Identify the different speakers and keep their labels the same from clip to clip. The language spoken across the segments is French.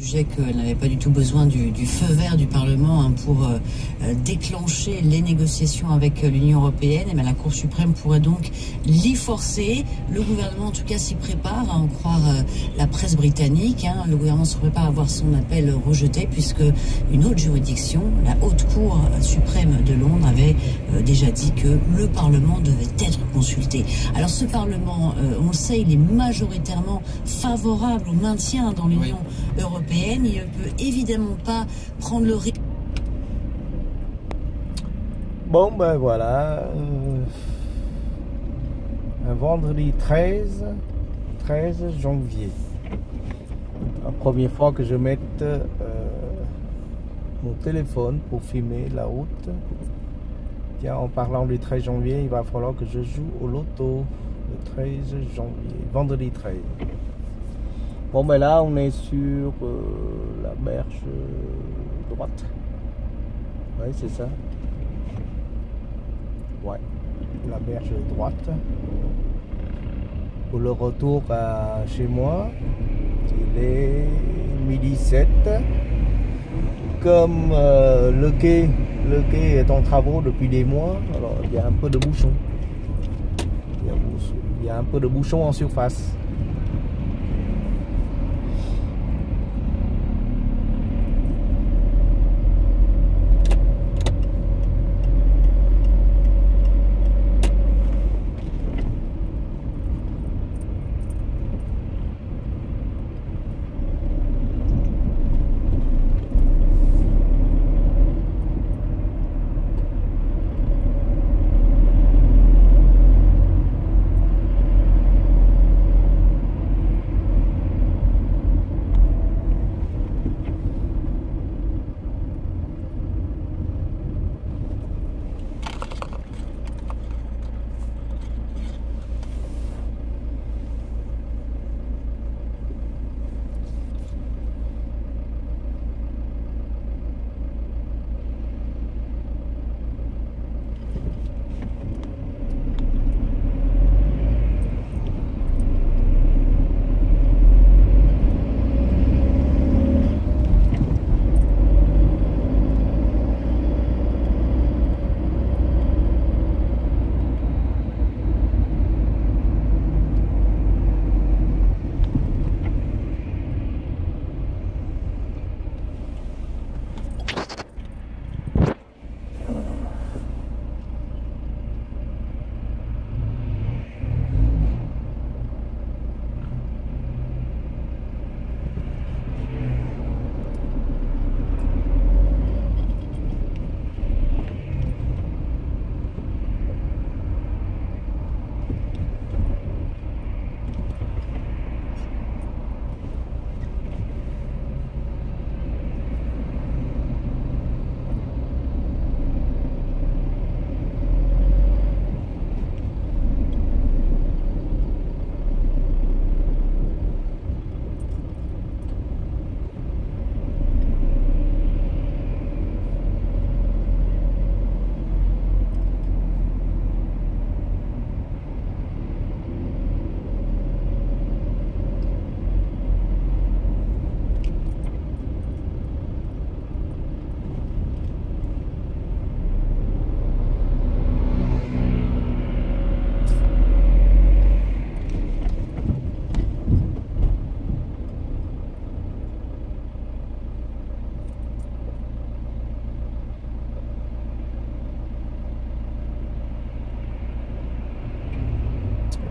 Speaker 1: Sujet qu'elle n'avait pas du tout besoin du feu vert du Parlement pour déclencher les négociations avec l'Union européenne. Et bien, la Cour suprême pourrait donc l'y forcer. Le gouvernement, en tout cas, s'y prépare, à en croire la presse britannique. Le gouvernement se prépare à voir son appel rejeté, puisque une autre juridiction, la Haute Cour suprême de Londres, avait déjà dit que le Parlement devait être consulté. Alors ce Parlement, on le sait, il est majoritairement favorable au maintien dans l'Union européenne. Il ne peut évidemment pas prendre le risque.
Speaker 2: Bon, ben voilà. Un vendredi 13 janvier. La première fois que je mette mon téléphone pour filmer la route. Tiens, en parlant du 13 janvier, il va falloir que je joue au loto le 13 janvier, vendredi 13. Bon, ben là, on est sur la marche droite. Ouais, c'est ça. Ouais, la marche droite. Pour le retour à chez moi, il est midi 7. Comme le quai est en travaux depuis des mois, alors il y a un peu de bouchon. Il y a un peu de bouchon en surface.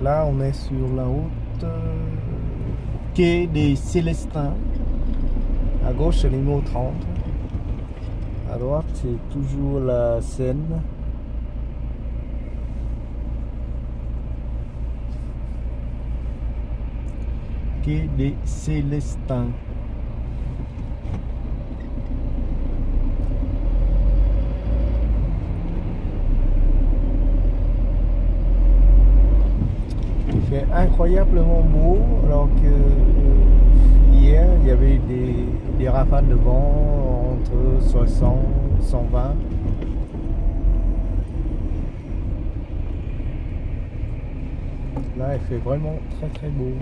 Speaker 2: Là, on est sur la route quai des Célestins. À gauche, c'est le numéro 30. À droite, c'est toujours la Seine. Quai des Célestins. Il fait incroyablement beau, alors que hier il y avait des rafales de vent entre 60 et 120. Là il fait vraiment très très beau.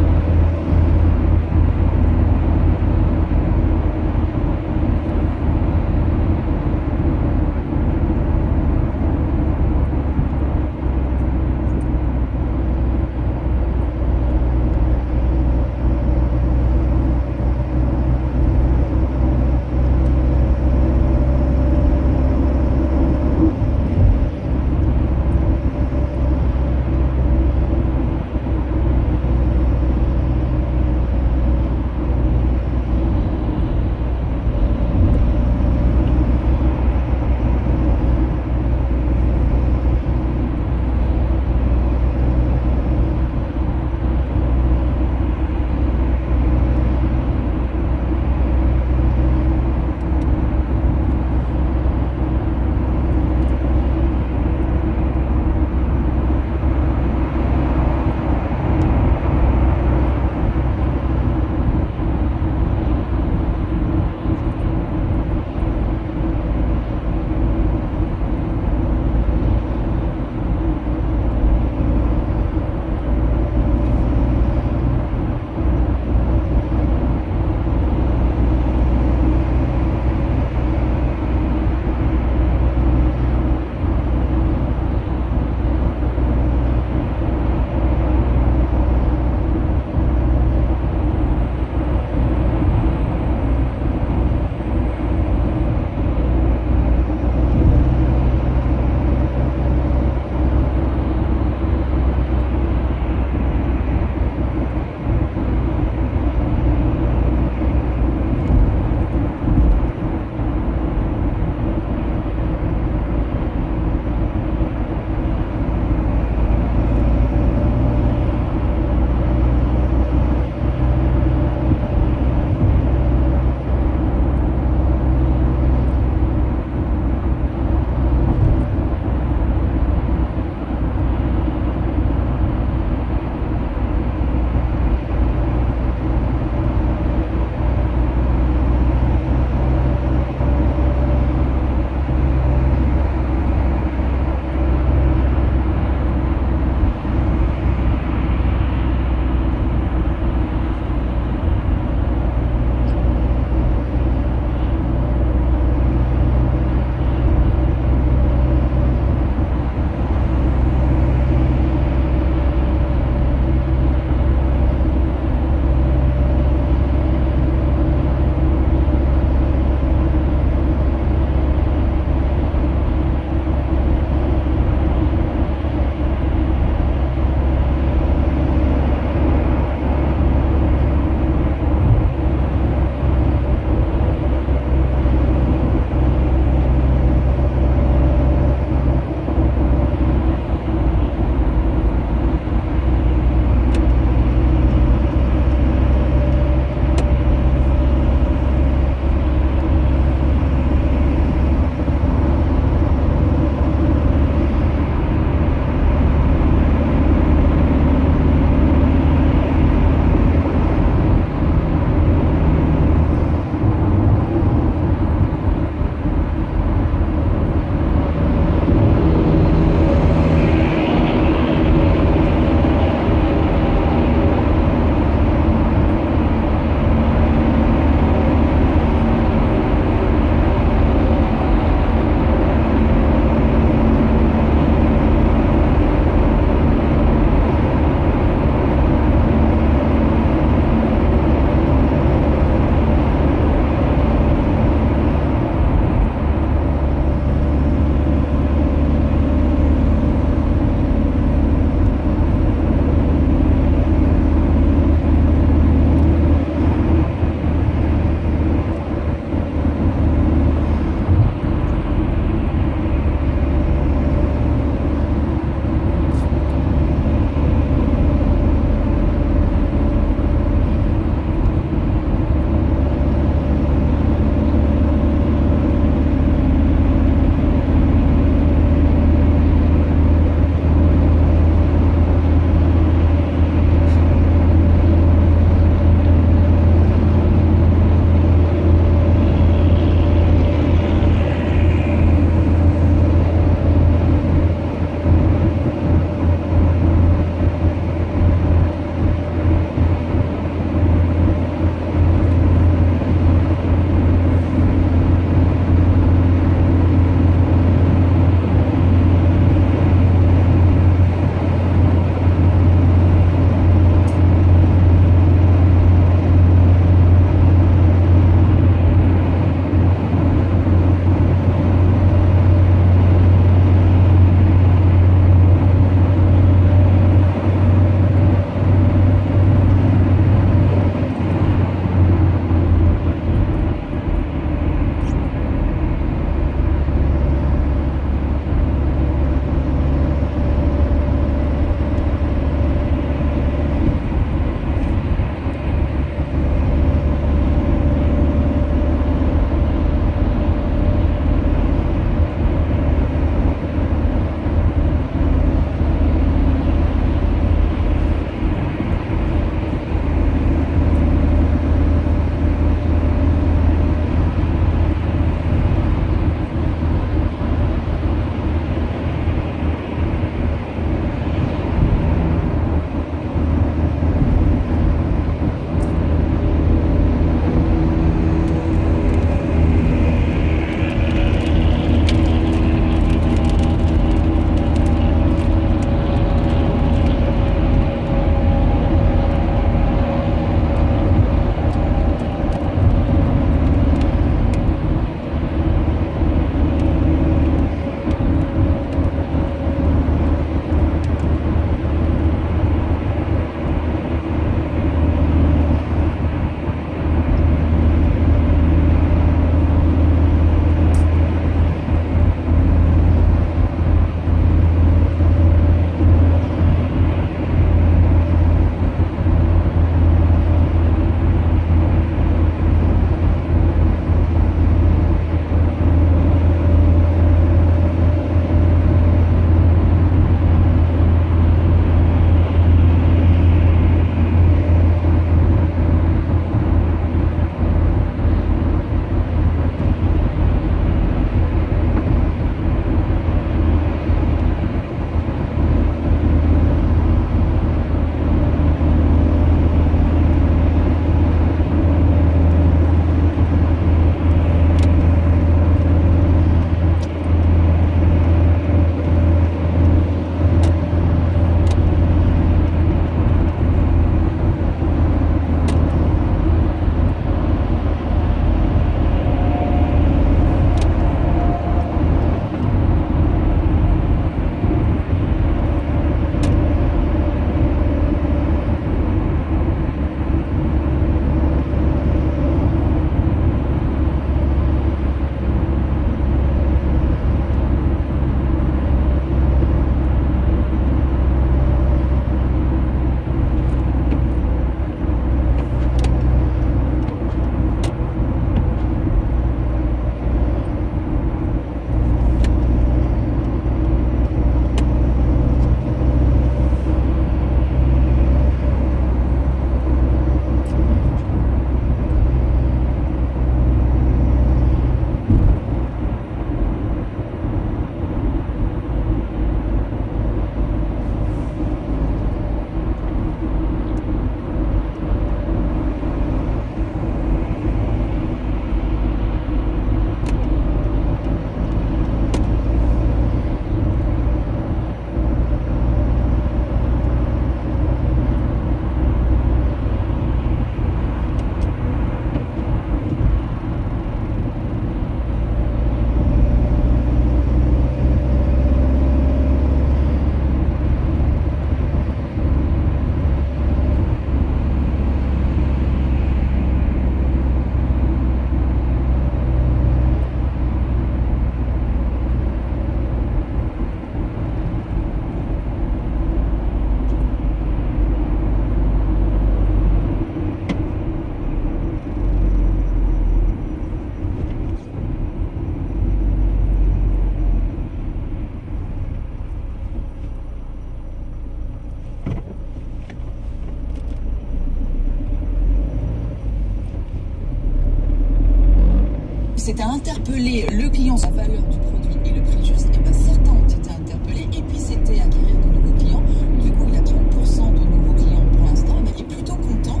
Speaker 3: c'est à interpeller le client sur la valeur du produit et le prix juste. Et bien certains ont été interpellés et puis c'était acquérir de nouveaux clients. Du coup, il y a 30% de nouveaux clients pour l'instant, mais il est plutôt content.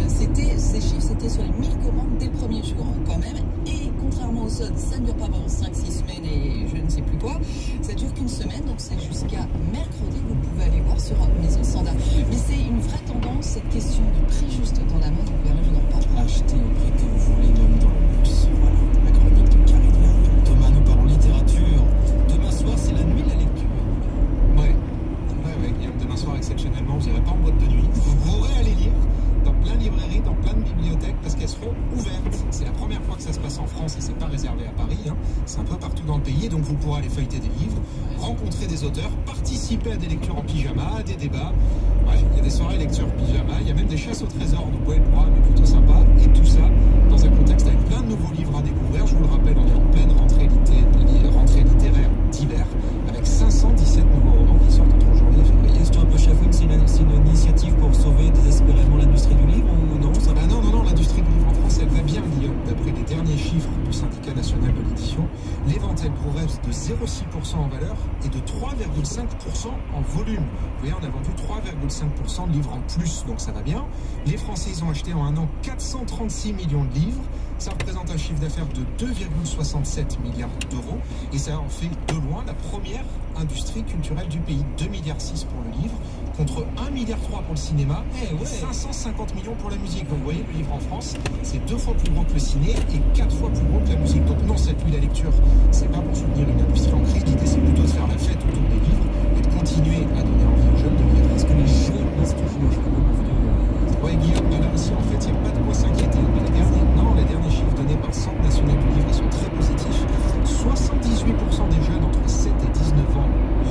Speaker 3: Ces chiffres, c'était sur les 1000 commandes dès le premier jour quand même. Et contrairement au SOD, ça ne dure pas pendant 5-6 semaines et je ne sais plus quoi. Ça dure qu'une semaine, donc c'est jusqu'à mercredi. Vous pouvez aller voir sur Maison Standard. Mais c'est une vraie tendance, cette question du prix juste dans la mode. Vous verrez, je n'en reparle pas.
Speaker 4: Achetez au prix que vous voulez, même dans le luxe. Voilà, la chronique de Karine Verniol. Demain, nous parlons littérature. Demain soir, c'est la nuit de la lecture.
Speaker 5: Ouais, Guillaume, demain soir, exceptionnellement, vous n'irez pas en boîte de nuit. Vous pourrez aller lire dans plein de librairies, dans plein de bibliothèques, parce qu'elles seront ouvertes. C'est la première fois que ça se passe en France et c'est pas réservé à Paris, hein. C'est un peu partout dans le pays, donc vous pourrez aller feuilleter des livres, rencontrer des auteurs, participer à des lectures en pyjama, à des débats. Ouais, il y a des soirées lecture pyjama, il y a même des chasses au trésor, donc ouais, le programme est plutôt sympa, et tout ça dans un contexte avec plein de nouveaux livres à découvrir. Je vous le rappelle, on est en pleine rentrée littéraire d'hiver, avec 517 nouveaux romans qui sortent entre janvier et février.
Speaker 4: Est-ce que un peu chafouine, c'est une initiative pour sauver désespérément l'industrie du livre ou non ça...
Speaker 5: Ah non, l'industrie du livre en France, elle va bien, Guillaume. D'après les derniers chiffres du syndicat national de l'édition, les ventes, elles progressent de 0,6% en valeur et de 3,5% en volume. Vous voyez, on a vendu 3,5% de livres en plus, donc ça va bien. Les Français, ils ont acheté en un an 436 millions de livres. Ça représente un chiffre d'affaires de 2,67 milliards d'euros et ça en fait de loin la première industrie culturelle du pays. 2,6 milliards pour le livre contre 1,3 milliard pour le cinéma et 550 millions pour la musique. Donc vous voyez, le livre en France, c'est 2 fois plus gros que le ciné et 4 fois plus gros que la musique. Donc non, cette nuit la lecture, c'est pas pour soutenir une industrie en crise. L'idée, c'est plutôt de faire la fête autour des livres et de continuer à donner envie aux jeunes de lire.
Speaker 4: Est-ce que les jeunes lisent toujours?
Speaker 5: Ouais, Guillaume, là aussi, en fait, il n'y a pas de quoi s'inquiéter. Mais les derniers chiffres donnés par le Centre national du livre sont très positifs. 78% des jeunes entre 7 et 19 ans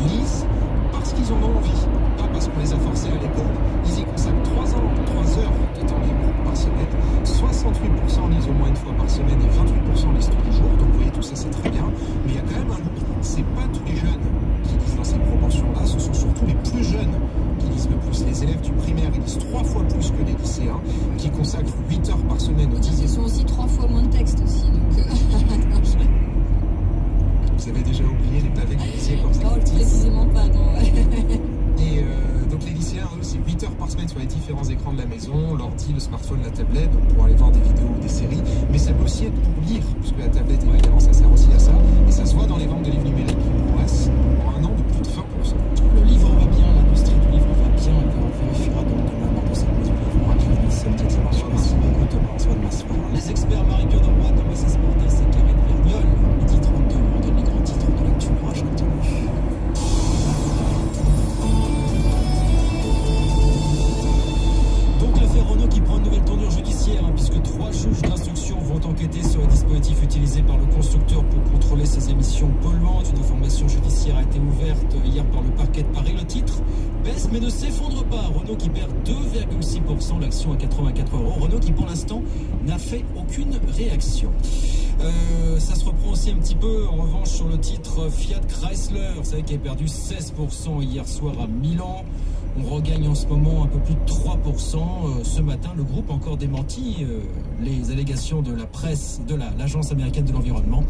Speaker 5: lisent parce qu'ils en ont envie, pas parce qu'on les a forcés à l'école. Ils y consacrent 3 heures de temps libre par semaine. 68% lisent au moins une fois par semaine et 28% lisent tous les jours. Donc vous voyez, tout ça, c'est très bien. Mais il y a quand même un loup. C'est pas tous les jeunes qui lisent dans ces proportions-là. Ce sont surtout les plus jeunes qui lisent le plus. Les élèves du primaire, ils lisent 3 fois plus que les lycéens, qui consacrent 8 heures par semaine aux
Speaker 3: Ils sont aussi 3 fois moins de texte aussi. Donc
Speaker 5: Vous avez déjà oublié les pavés du lycée comme ça?
Speaker 3: Non, précisément pas, non.
Speaker 5: Et donc les lycéens, eux, c'est 8 heures par semaine sur les différents écrans de la maison, l'ordi, le smartphone, la tablette, donc pour aller voir des vidéos ou des séries. Mais ça peut aussi être pour lire, puisque la tablette, évidemment, ça sert aussi à ça. Et ça se voit dans les ventes de livres numériques qui progressent en un an de plus de 20%.
Speaker 4: Le livre va bien, l'industrie du livre va bien, et on vérifiera donc demain dans cette maison du livre à Karine Verniol. Merci beaucoup, Thomas. On se voit demain soir. Les experts Marie-Pierre Dormois, Thomas Esportas et Karine Verniol. Midi 32, on donne les grands titres de l'actu courage retenu. Donc l'affaire Renault qui prend une nouvelle tournure judiciaire, puisque 3 juges d'instruction vont enquêter sur les dispositifs utilisés par le constructeur pour contrôler ses émissions polluantes. Une information judiciaire a été ouverte hier par le parquet de Paris. Le titre baisse mais ne s'effondre pas. Renault qui perd 2,6%, l'action à 84 €. Renault qui pour l'instant n'a fait aucune réaction. Ça se reprend aussi un petit peu en revanche sur le titre Fiat Chrysler, vous savez qu'il a perdu 16% hier soir à Milan. On regagne en ce moment un peu plus de 3%. Ce matin, le groupe a encore démenti les allégations de la presse, de l'agence américaine de l'environnement.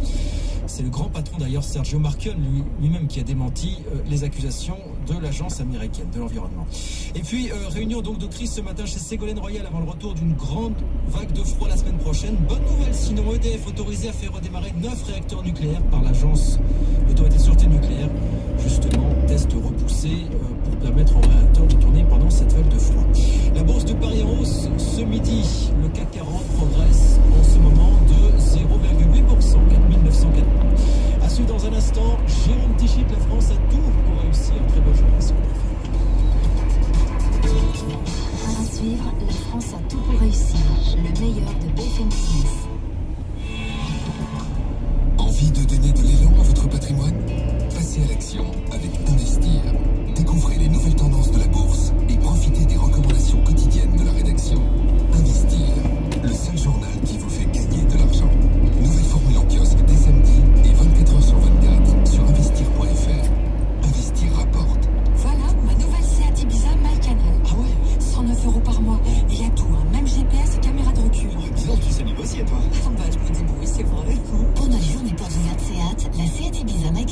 Speaker 4: C'est le grand patron d'ailleurs, Sergio Marchionne, lui-même qui a démenti les accusations de l'agence américaine de l'environnement. Et puis, réunion donc de crise ce matin chez Ségolène Royal avant le retour d'une grande vague de froid la semaine prochaine. Bonne nouvelle sinon, EDF autorisé à faire redémarrer 9 réacteurs nucléaires par l'agence d'autorité de sûreté nucléaire. Justement, test repoussé pour permettre aux réacteurs de tourner pendant cette vague de froid. La bourse de Paris en hausse ce midi. Le CAC 40 progresse en ce moment de 0,8%, 4904 points. À suivre dans un instant, Jérôme Tichy de la France a tout pour réussir. Très bonne journée.
Speaker 6: À suivre, la France a tout pour réussir. Le meilleur de BFM Business.
Speaker 7: Envie de donner de l'élan à votre patrimoine? Passez à l'action avec Investir. Découvrez les nouvelles tendances de la bourse et profitez des recommandations quotidiennes de la rédaction. Investir, le seul journal qui vous fait gagner de l'argent. Nouvelle formule en kiosque dès samedi et 24 h sur 24 sur investir.fr. Investir rapporte.
Speaker 6: Voilà, ma nouvelle Seat Ibiza MyCanal. Ah ouais, 109 € par mois. Il y a tout, hein, même GPS et caméra de recul.
Speaker 4: Dis donc, tu sais négocier.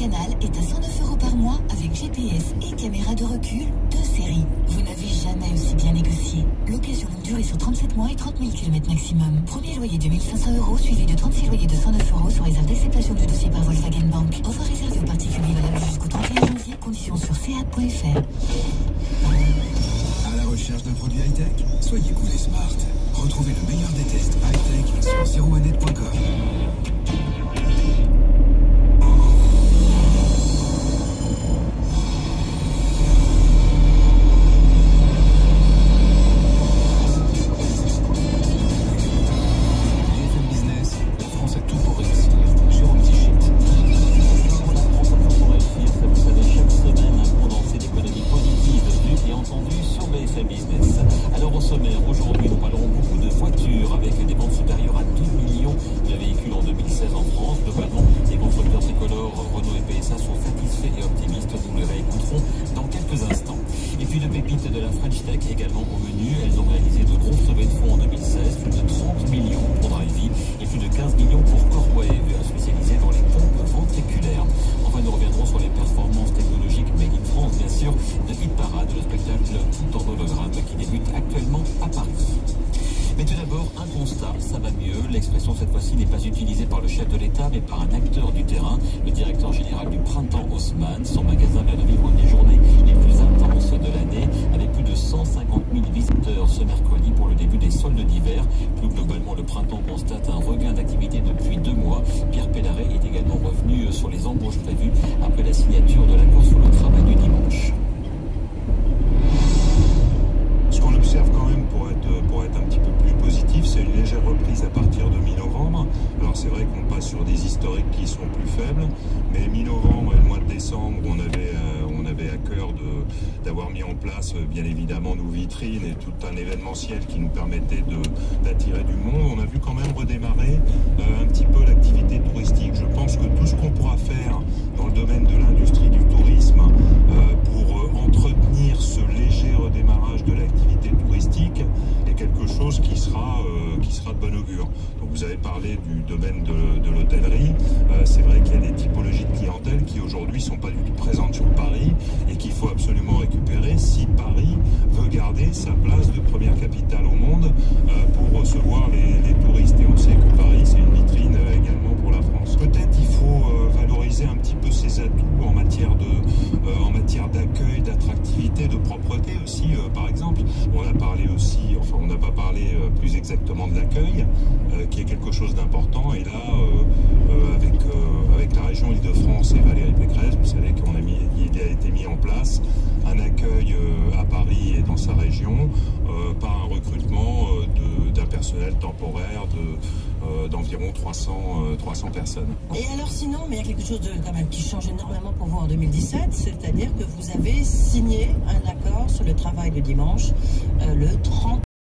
Speaker 6: Canal est à 109 € par mois avec GPS et caméra de recul de série. Vous n'avez jamais aussi bien négocié. Location longue durée sur 37 mois et 30 000 km maximum. Premier loyer de 1 500 € suivi de 36 loyers de 109 € sous réserve d'acceptation du dossier par Volkswagen Bank. Offre réservée aux particuliers valable jusqu'au 31 janvier. Conditions sur seat.fr.
Speaker 7: À la recherche d'un produit high-tech? Soyez cool et smart. Retrouvez le meilleur des tests high-tech sur zeroanet.com.
Speaker 8: Alors au sommaire, aujourd'hui nous parlerons beaucoup de voitures avec des ventes supérieures à 2 millions de véhicules en 2016 en France. Globalement, les constructeurs tricolores Renault et PSA sont satisfaits et optimistes. Nous les réécouterons dans quelques instants. Et puis de pépites de la French Tech également au menu. Elles ont réalisé de grosses levées de fonds en 2016, plus de 30 millions pour Drivey et plus de 15 millions pour Corewave, spécialisé dans les pompes ventriculaires. Enfin, nous reviendrons sur les performances technologiques made in France, bien sûr, de Hit Parade, le spectacle tout en hologramme qui débute actuellement à Paris. Mais tout d'abord, un constat, ça va mieux. L'expression cette fois-ci n'est pas utilisée par le chef de l'État, mais par un acteur du terrain, le directeur général du Printemps Haussmann. Son magasin vient de vivre une des journées les plus intenses de l'année, avec plus de 150 000 visiteurs ce mercredi pour le début des soldes d'hiver. Plus globalement, le Printemps constate un regain d'activité depuis 2 mois. Pierre Pellaret est également revenu sur les embauches prévues après la signature de l'accord sur le travail du dimanche.
Speaker 9: Ce qu'on observe quand même pour être un petit peu plus positif, c'est une légère reprise à partir de mi-novembre. Alors c'est vrai qu'on passe sur des historiques qui sont plus faibles, mais mi-novembre et le mois de décembre, on avait à cœur d'avoir mis en place bien évidemment nos vitrines et tout un événementiel qui nous permettait d'attirer du monde. On a vu quand même redémarrer un petit peu l'activité touristique. Je pense que tout ce qu'on pourra faire dans le domaine de l'industrie du tourisme pour entretenir ce léger redémarrage de l'activité touristique est quelque chose qui sera de bon augure. Donc vous avez parlé du domaine de l'hôtellerie. C'est vrai qu'il y a des typologies de clientèle qui aujourd'hui ne sont pas du tout présentes sur Paris et qu'il faut absolument récupérer si Paris veut garder sa place de première capitale au monde pour recevoir les touristes. Et on sait que Paris, c'est une vitrine également pour la France. Peut-être il faut valoriser un petit peu ses atouts en matière d'accueil, d'attractivité, de propreté aussi, par exemple. On a parlé aussi, enfin on n'a pas parlé plus exactement de l'accueil, qui est quelque chose d'important. Et là, avec la région Île-de-France et Valérie Pécresse, vous savez qu'il a été mis en place un accueil à Paris et dans sa région par un recrutement d'un personnel temporaire d'environ 300 personnes.
Speaker 10: Et alors sinon, mais il y a quelque chose quand même qui change énormément pour vous en 2017, c'est-à-dire que vous avez signé un accord sur le travail le dimanche, le 30